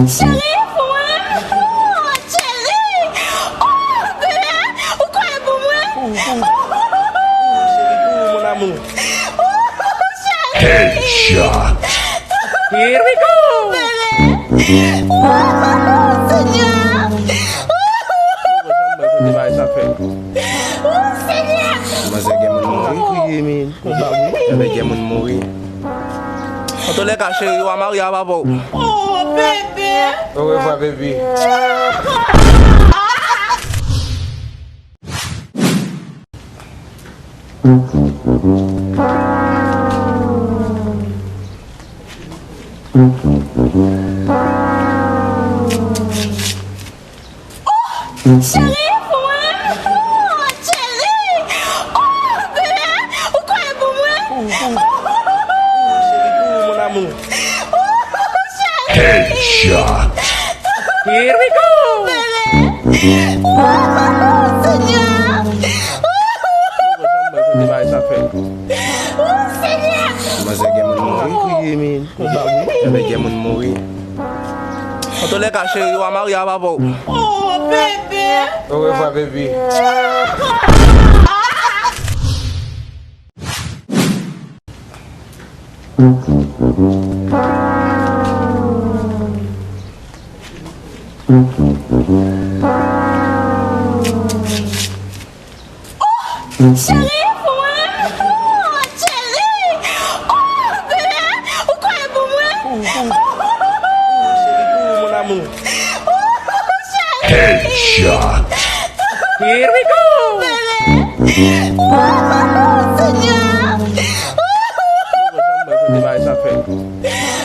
Chérie, pour moi. Oh, chérie. Oh, bébé. Ou quoi est pour moi? Chérie, mon amour. Oh, chérie. Headshot. Here we go. Bébé. Oh, Seigneur. Oh, Seigneur. Mas é que é muito morrer, é que é muito morrer. Eu tô legal, chérie, eu amo a babou. Oh, bébé. Au revoir, bébé. Chérie, pour moi. Oh, chérie. Oh, bébé. Ou quoi est pour moi? Chérie, mon amour. Oh, chérie. Headshot. Here we go. Oh, Seigneur. Oh, Seigneur. Mas é que é muito morrer, é que é muito morrer. Eu tô legal, chérie, eu amo a babou. Oh, bébé. Au revoir, bébé. Chérie, pour moi. Oh, chérie. Oh, bébé. Ou quoi est pour moi? Chérie, mon amour. Headshot. Here we go. Oh, Seigneur.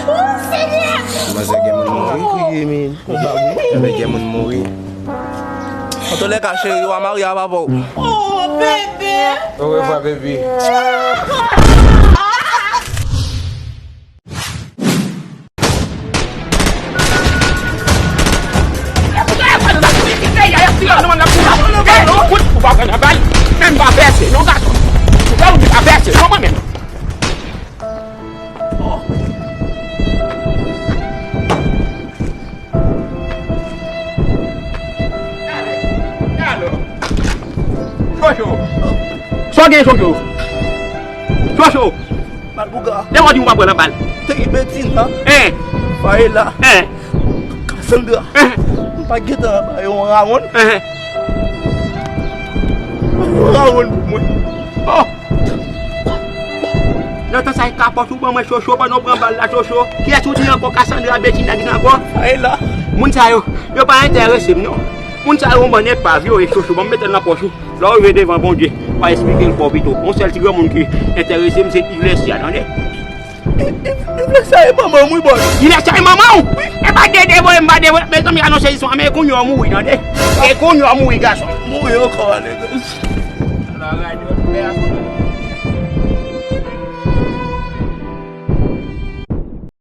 Oh, Seigneur. Mas é que é muito morrer, é que é muito morrer. Eu tô legal, chérie, eu amo a babou. Oh, bébé. Au revoir, bébé. Só quem jogou? Só Malbuga, leva de uma boa bala. tem betina, É, vai lá, é, caçando, pagueta, vai um ramon, é. Oh. Não tá saindo capa pro mamãe xoxô para não brambar lá xoxô. Que é tudo em Cassandra a betina aqui na cor. vai lá. Muito saiu. Eu para interesse não. Muito saiu um mané para viu e xoxô vamos meter na poche. Lá eu vais devant bon Dieu para expliquer pour vite. On sait que mon qui intéressé c'est Iglesia, non? Essa é mamãe muito boa. Iglesia é mamão. É para devo, mas também a não sei se são amém com o muito, não é? É com o muito garçom. Morreu, cara. Lá,